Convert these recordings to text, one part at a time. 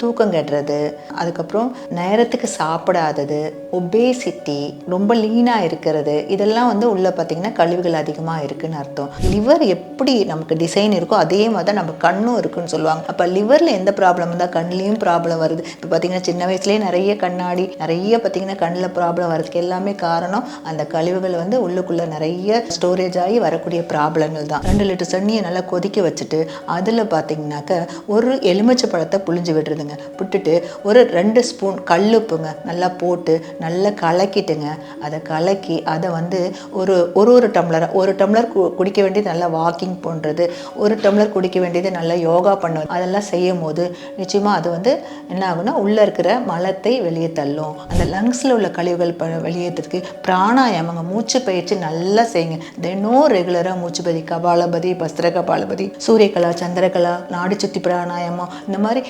தூக்கம் கெடுறது, அதுக்கப்புறம் நேரத்துக்கு சாப்பிடாதது, ஒபேசிட்டி, ரொம்ப லீனாக இருக்கிறது, இதெல்லாம் வந்து உள்ளே பார்த்திங்கன்னா கழிவுகள் அதிகமாக இருக்குதுன்னு அர்த்தம். லிவர் எப்படி நமக்கு டிசைன் இருக்கோ அதே மாதிரி தான் நம்ம கண்ணும் இருக்குன்னு சொல்லுவாங்க. அப்போ லிவரில் எந்த ப்ராப்ளம் இருந்தால் கண்லேயும் ப்ராப்ளம் வருது. இப்போ பார்த்திங்கன்னா சின்ன வயசுலேயே நிறைய கண்ணாடி, நிறைய பார்த்திங்கன்னா கண்ணில் ப்ராப்ளம் வரதுக்கு எல்லாமே காரணம் அந்த கழிவுகள் வந்து உள்ளுக்குள்ளே நிறைய ஸ்டோரேஜ் ஆகி வரக்கூடிய ப்ராப்ளங்கள் தான். 2 லிட்டர் தண்ணியை நல்லா கொதிக்க வச்சுட்டு அதில் பார்த்திங்கனாக்க ஒரு எலுமிச்சை பழத்தை புழிஞ்சு விடுறதுங்க. விட்டுட்டு ஒரு 2 ஸ்பூன் கல்லுப்புங்க நல்லா போட்டு நல்லா கலக்கிட்டுங்க. அதை கலக்கி அதை வந்து ஒரு டம்ளர் குடிக்க வேண்டியது நல்லா வாக்கிங் பண்ணுறது, ஒரு டம்ளர் குடிக்க வேண்டியது நல்லா யோகா பண்ணுவது, அதெல்லாம் செய்யும் போது நிச்சயமாக அது வந்து என்ன ஆகுனா உள்ளே இருக்கிற மலத்தை வெளியே தள்ளும். அந்த லங்ஸில் உள்ள கழிவுகள் வெளியேற்றதுக்கு பிராணாயாமங்க, மூச்சு பயிற்சி நல்லா செய்யுங்க. தினம் ரெகுலராக மூச்சு பயிற்சி, கபாலபதி, பஸ்திர கபாலபதி, சூரியகலா, சந்திரகலா, நாடி சுத்தி பிராணாயாமம், இந்த மாதிரி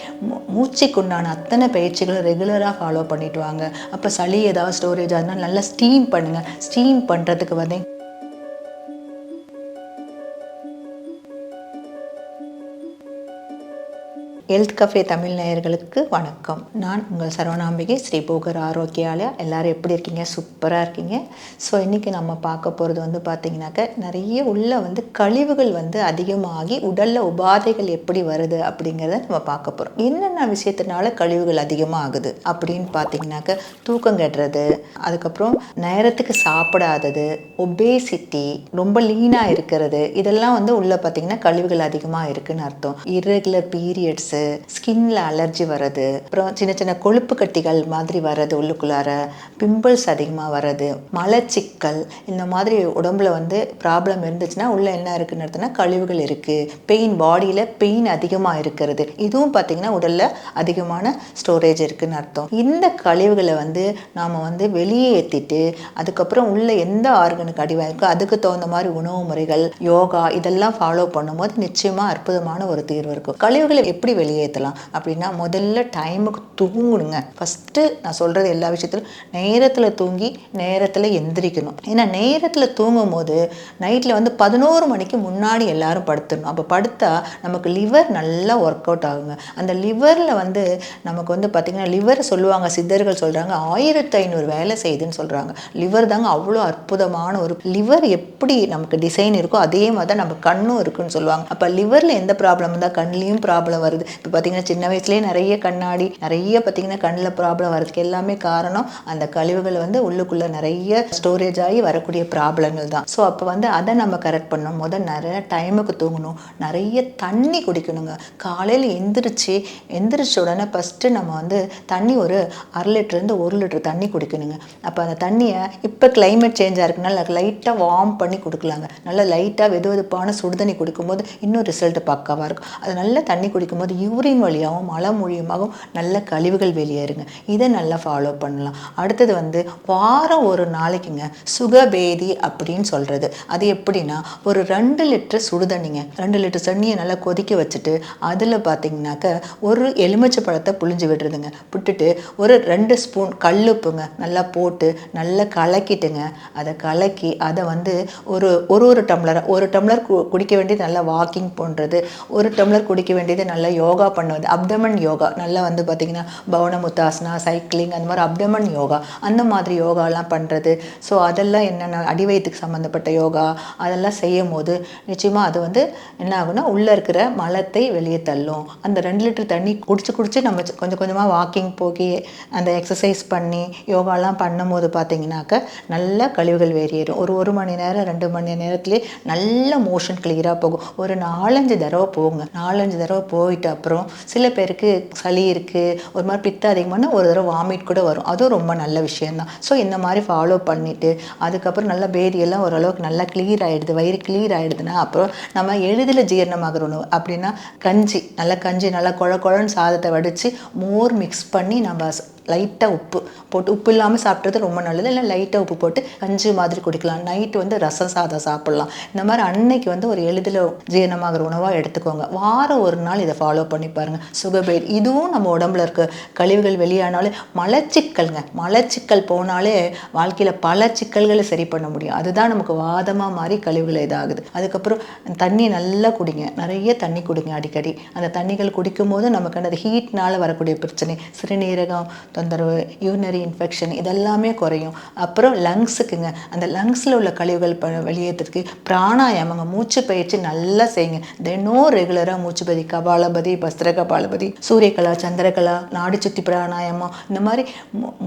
மூச்சுக்குண்டான அத்தனை பயிற்சிகளை ரெகுலராக ஃபாலோ பண்ணிட்டு வாங்க. அப்போ சளி ஏதாவது ஸ்டோரேஜ் ஆகுதுன்னா நல்லா ஸ்டீம் பண்ணுங்கள். ஸ்டீம் பண்ணுறதுக்கு வந்து ஹெல்த் கஃபே தமிழ் நேயர்களுக்கு வணக்கம். நான் உங்கள் சரவணாம்பிகை, ஸ்ரீ போகர் ஆரோக்கியாலயா. எல்லோரும் எப்படி இருக்கீங்க? சூப்பராக இருக்கீங்க. ஸோ இன்றைக்கி நம்ம பார்க்க போகிறது வந்து பார்த்திங்கனாக்க நிறைய உள்ள வந்து கழிவுகள் வந்து அதிகமாகி உடலில் உபாதைகள் எப்படி வருது அப்படிங்கிறத நம்ம பார்க்க போகிறோம். என்னென்ன விஷயத்தினால கழிவுகள் அதிகமாக ஆகுது அப்படின்னு பார்த்திங்கனாக்க தூக்கம் கெடுறது, அதுக்கப்புறம் நேரத்துக்கு சாப்பிடாதது, ஒபேசிட்டி, ரொம்ப லீனாக இருக்கிறது, இதெல்லாம் வந்து உள்ளே பார்த்திங்கன்னா கழிவுகள் அதிகமாக இருக்குதுன்னு அர்த்தம். இர்ரெகுலர் பீரியட்ஸு, ஸ்கின்ல அலர்ஜி வர்றது, அப்புறம் சின்ன சின்ன கொழுப்பு கட்டிகள் மாதிரி வர்றது, உள்ளுக்குள்ளார பிம்பிள்ஸ் அதிகமாக வர்றது, மலச்சிக்கல், இந்த மாதிரி உடம்புல வந்து ப்ராப்ளம் இருந்துச்சுன்னா உள்ள என்ன இருக்குன்னு அர்த்தம்னா கழிவுகள் இருக்குது. பெயின், பாடியில் பெயின் அதிகமாக இருக்கிறது, இதுவும் பார்த்திங்கன்னா உடலில் அதிகமான ஸ்டோரேஜ் இருக்குதுன்னு அர்த்தம். இந்த கழிவுகளை வந்து நாம் வந்து வெளியேற்றிட்டு அதுக்கப்புறம் உள்ள எந்த ஆர்கனுக்கு அடிவாயிருக்கோ அதுக்கு தகுந்த மாதிரி உணவு முறைகள், யோகா, இதெல்லாம் ஃபாலோ பண்ணும்போது நிச்சயமாக அற்புதமான ஒரு தீர்வு இருக்கும். கழிவுகளை எப்படி வெளியேற்றலாம் அப்படின்னா, முதல்ல டைமுக்கு தூங்கணுங்க. ஃபஸ்ட்டு நான் சொல்கிறது எல்லா விஷயத்திலும் நேரத்தில் தூங்கி நேரத்தில் எந்திரிக்கணும். ஏன்னா நேரத்தில் தூங்கும் போது நைட்டில் வந்து 11 மணிக்கு முன்னாடி எல்லாரும் படுத்துடணும். அப்போ படுத்தா நமக்கு லிவர் நல்லா ஒர்க் அவுட் ஆகுங்க. அந்த லிவரில் வந்து நமக்கு வந்து பார்த்திங்கன்னா லிவர் சொல்லுவாங்க, சித்தர்கள் சொல்கிறாங்க 1500 வேலை செய்யுதுன்னு சொல்கிறாங்க. லிவர் தாங்க அவ்வளோ அற்புதமான ஒரு லிவர் எப்படி நமக்கு டிசைன் இருக்கோ அதே மாதிரி தான் நம்ம கண்ணும் இருக்குன்னு சொல்லுவாங்க. அப்போ லிவரில் எந்த ப்ராப்ளம் இருந்தால் கண்லேயும் ப்ராப்ளம் வருது. இப்போ பார்த்திங்கன்னா சின்ன வயசுலேயே நிறைய கண்ணாடி, நிறைய பார்த்திங்கன்னா கண்ணில் ப்ராப்ளம் வரதுக்கு எல்லாமே காரணம் அந்த கழிவுகள் வந்து உள்ளுக்குள்ளே நிறைய ஸ்டோரேஜ் ஆகி வரக்கூடிய ப்ராப்ளங்கள் தான். ஸோ அப்போ வந்து அதை நம்ம கரெக்ட் பண்ணணும். நிறைய டைமுக்கு தூங்கணும், நிறைய தண்ணி குடிக்கணுங்க. காலையில் எந்திரிச்ச உடனே ஃபஸ்ட்டு நம்ம வந்து தண்ணி ஒரு 1/2 லிட்டர்லேருந்து 1 லிட்டர் தண்ணி குடிக்கணுங்க. அப்போ அந்த தண்ணியை இப்போ கிளைமேட் சேஞ்சாக இருக்குனால லைட்டாக வார்ம் பண்ணி கொடுக்கலாங்க. நல்லா லைட்டாக வெதுவெதுப்பான சுடுதண்ணி குடிக்கும்போது இன்னும் ரிசல்ட் பக்காவாக இருக்கும். அது நல்லா தண்ணி குடிக்கும்போது யூரின் வழியாகவும் மலம் மூலியமாகவும் நல்ல கழிவுகள் வெளியேறுங்க. இதை நல்லா ஃபாலோ பண்ணலாம். அடுத்தது வந்து வாரம் ஒரு நாளைக்குங்க சுகபேதி அப்படின்னு சொல்கிறது. அது எப்படின்னா, ஒரு 2 லிட்டர் சுடுதண்ணிங்க, 2 லிட்டர் தண்ணியை நல்லா கொதிக்க வச்சுட்டு அதில் பார்த்திங்கனாக்க ஒரு எலுமிச்சை பழத்தை புழிஞ்சு விடுறதுங்க. விட்டுட்டு ஒரு 2 ஸ்பூன் கல்லுப்புங்க நல்லா போட்டு நல்லா கலக்கிட்டுங்க. அதை கலக்கி அதை வந்து ஒரு டம்ளர் குடிக்க வேண்டியது நல்லா வாக்கிங் பண்ணுறது, ஒரு டம்ளர் குடிக்க வேண்டியது நல்லா யோகா பண்ணுவது, அப்டமன் யோகா, நல்லா வந்து பார்த்திங்கன்னா பவனமுத்தாசனா, சைக்கிளிங், அந்த மாதிரி அப்டமன் யோகா, அந்த மாதிரி யோகாலாம் பண்ணுறது. ஸோ அதெல்லாம் என்னென்ன அடிவயத்துக்கு சம்மந்தப்பட்ட யோகா அதெல்லாம் செய்யும் போது நிச்சயமாக அது வந்து என்ன ஆகுனா உள்ளே இருக்கிற மலத்தை வெளியே தள்ளும். அந்த 2 லிட்டர் தண்ணி குடிச்சு நம்ம கொஞ்சம் கொஞ்சமாக வாக்கிங் போகி அந்த எக்ஸசைஸ் பண்ணி யோகாலாம் பண்ணும்போது பார்த்திங்கனாக்க நல்ல கழிவுகள் வெளியேறும். ஒரு மணி நேரம் 2 மணி நேரத்துலேயே நல்ல மோஷன் கிளியராக போகும். ஒரு 4-5 தடவை போகுங்க. 4-5 தடவை போயிட்டு அப்புறம் சில பேருக்கு சளி இருக்குது, ஒரு மாதிரி பித்தம் அதிகமான ஒரு தடவை வாமிட் கூட வரும். அதுவும் ரொம்ப நல்ல விஷயந்தான். ஸோ இந்த மாதிரி ஃபாலோ பண்ணிவிட்டு அதுக்கப்புறம் நல்லா பேதியெல்லாம் ஓரளவுக்கு நல்லா கிளியர் ஆகிடுது, வயிறு கிளியர் ஆகிடுதுன்னா அப்புறம் நம்ம எளிதில் ஜீரணமாகிற உணவு அப்படின்னா கஞ்சி நல்லா குழன்னு சாதத்தை வடித்து மோர் மிக்ஸ் பண்ணி நம்ம லைட்டாக உப்பு போட்டு, உப்பு இல்லாமல் சாப்பிட்றது ரொம்ப நல்லது, இல்லை லைட்டாக உப்பு போட்டு கஞ்சி மாதிரி குடிக்கலாம். நைட்டு வந்து ரசம் சாதம் சாப்பிட்லாம். இந்த மாதிரி அன்னைக்கு வந்து ஒரு எளிதில் ஜீரணமாகிற உணவாக எடுத்துக்கோங்க. வாரம் ஒரு நாள் இதை ஃபாலோ பண்ணி பாருங்கள். சுகபெய்ட் இதுவும் நம்ம உடம்புல இருக்க கழிவுகள் வெளியானாலே மலச்சிக்கல் போனாலே வாழ்க்கையில் பல சிக்கல்களை சரி பண்ண முடியும். அதுதான் நமக்கு வாதமாக மாறி கழிவுகள் இதாகுது. அதுக்கப்புறம் தண்ணி நல்லா குடிங்க, நிறைய தண்ணி குடிங்க அடிக்கடி. அந்த தண்ணிகள் குடிக்கும் போது நமக்கு அந்த ஹீட்னால் வரக்கூடிய பிரச்சனை, சிறுநீரகம் தொந்தரவு, யூரினரி இன்ஃபெக்ஷன் இதெல்லாமே குறையும். அப்புறம் லங்ஸுக்குங்க, அந்த லங்ஸில் உள்ள கழிவுகள் வெளியேற்றதுக்கு பிராணாயாமங்க, மூச்சு பயிற்சி நல்லா செய்யுங்க. தினம் ரெகுலராக மூச்சு பயிற்சி, கபாலபதி, பஸ்திர கபாலபதி, சூரியகலா, சந்திரகலா, நாடி சுத்தி பிராணாயாமம், இந்த மாதிரி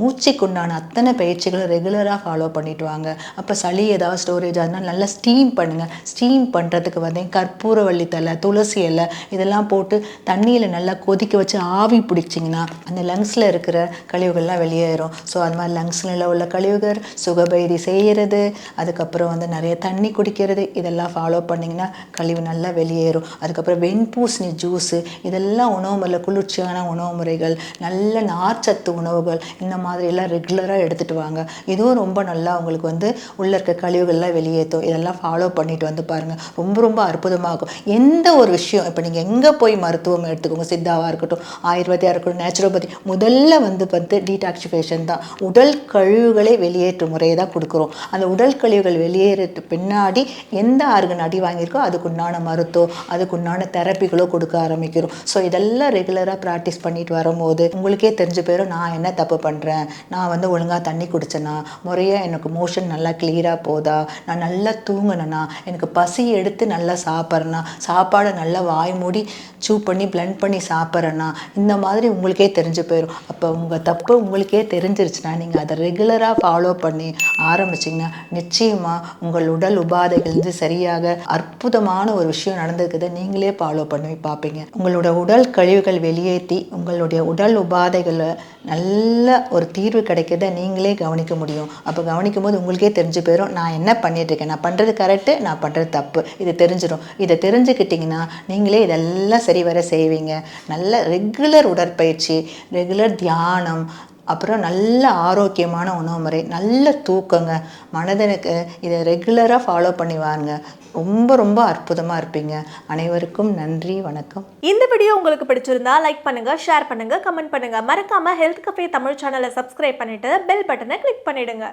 மூச்சுக்குண்டான அத்தனை பயிற்சிகளை ரெகுலராக ஃபாலோ பண்ணிட்டு வாங்க. அப்போ சளி ஏதாவது ஸ்டோரேஜ் ஆகுதுன்னா நல்லா ஸ்டீம் பண்ணுங்கள். ஸ்டீம் பண்ணுறதுக்கு வந்து கற்பூரவள்ளி தலை, துளசி இலை இதெல்லாம் போட்டு தண்ணியில் நல்லா கொதிக்க வச்சு ஆவி பிடிச்சிங்கன்னா அந்த லங்ஸில் இருக்கிற கழிவுகள்லாம் வெளியேறும். ஸோ அது மாதிரி லங்ஸில் உள்ள கழிவுகள் சுகபைதி செய்கிறது, அதுக்கப்புறம் வந்து நிறைய தண்ணி குடிக்கிறது, இதெல்லாம் ஃபாலோ பண்ணிங்கன்னா கழிவு நல்லா வெளியேறும். அதுக்கப்புறம் வெண்பூசணி ஜூஸு, இதெல்லாம் உணவு முறையில் குளிர்ச்சியான உணவு முறைகள், நல்ல நார்ச்சத்து உணவுகள், இந்த மாதிரி எல்லாம் ரெகுலராக எடுத்துகிட்டு வாங்க. இதுவும் ரொம்ப நல்லா உங்களுக்கு வந்து உள்ள இருக்க கழிவுகள்லாம் வெளியேற்றும். இதெல்லாம் ஃபாலோ பண்ணிட்டு வந்து பாருங்கள், ரொம்ப ரொம்ப அற்புதமாக இருக்கும். எந்த ஒரு விஷயம் இப்போ நீங்கள் எங்கே போய் மருத்துவம் எடுத்துக்கோங்க, சித்தாவாக இருக்கட்டும், ஆயுர்வேதியாக இருக்கட்டும், நேச்சுரோபதி, முதல்ல வந்து டீடாக்சிஃபிகேஷன் தான். உடல் கழிவுகளை வெளியேற்றும் முறையை தான் கொடுக்குறோம். அந்த உடல் கழிவுகள் வெளியேறது பின்னாடி எந்த ஆர்கன் அடி வாங்கியிருக்கோ அதுக்குண்டான மருத்துவம், அதுக்குண்டான தெரப்பிகளோ கொடுக்க ஆரம்பிக்கிறோம். ஸோ இதெல்லாம் ரெகுலராக ப்ராக்டிஸ் பண்ணிட்டு வரும்போது உங்களுக்கே தெரிஞ்சு போயிடும், நான் என்ன தப்பு பண்ணுறேன், நான் வந்து ஒழுங்காக தண்ணி குடிச்சேனா, முறையாக எனக்கு மோஷன் நல்லா கிளியராக போதா, நான் நல்லா தூங்கினேனா, எனக்கு பசி எடுத்து நல்லா சாப்பிட்றேன்னா, சாப்பாடை நல்லா வாய் மூடி சூ பண்ணி பிளெண்ட் பண்ணி சாப்பிட்றேன்னா, இந்த மாதிரி உங்களுக்கே தெரிஞ்சு போயிடும். அப்போ உங்கள் தப்பு உங்களுக்கே தெரிஞ்சிருச்சுன்னா நீங்கள் அதை ரெகுலராக ஃபாலோ பண்ணி ஆரம்பிச்சிங்கன்னா நிச்சயமாக உங்கள் உடல் உபாதைகள் வந்து சரியாக அற்புதமான ஒரு விஷயம் நடந்திருக்குது நீங்களே ஃபாலோ பண்ணி பார்ப்பீங்க. உங்களோட உடல் கழிவுகள் வெளியேற்றி உங்களுடைய உடல் உபாதைகளை நல்ல ஒரு தீர்வு கிடைக்கிறத நீங்களே கவனிக்க முடியும். அப்போ கவனிக்கும் போது உங்களுக்கே தெரிஞ்சு போயிடும், நான் என்ன பண்ணிட்டுருக்கேன், நான் பண்ணுறது கரெக்டு, நான் பண்ணுறது தப்பு, இது தெரிஞ்சிடும். இதை தெரிஞ்சுக்கிட்டிங்கன்னா நீங்களே இதெல்லாம் சரி வர செய்வீங்க. நல்ல ரெகுலர் உடற்பயிற்சி, ரெகுலர் தியானம், அப்புறம் நல்ல ஆரோக்கியமான உணவு முறை, நல்ல தூக்கங்க, மனதனுக்கு இதை ரெகுலராக ஃபாலோ பண்ணி வாங்க. ரொம்ப ரொம்ப அற்புதமாக இருப்பீங்க. அனைவருக்கும் நன்றி, வணக்கம். இந்த வீடியோ உங்களுக்கு பிடிச்சிருந்தா லைக் பண்ணுங்க, ஷேர் பண்ணுங்க, கமெண்ட் பண்ணுங்க. மறக்காம ஹெல்த் கஃபே தமிழ் சேனலை சப்ஸ்கிரைப் பண்ணிட்டு பெல் பட்டனை கிளிக் பண்ணிடுங்க.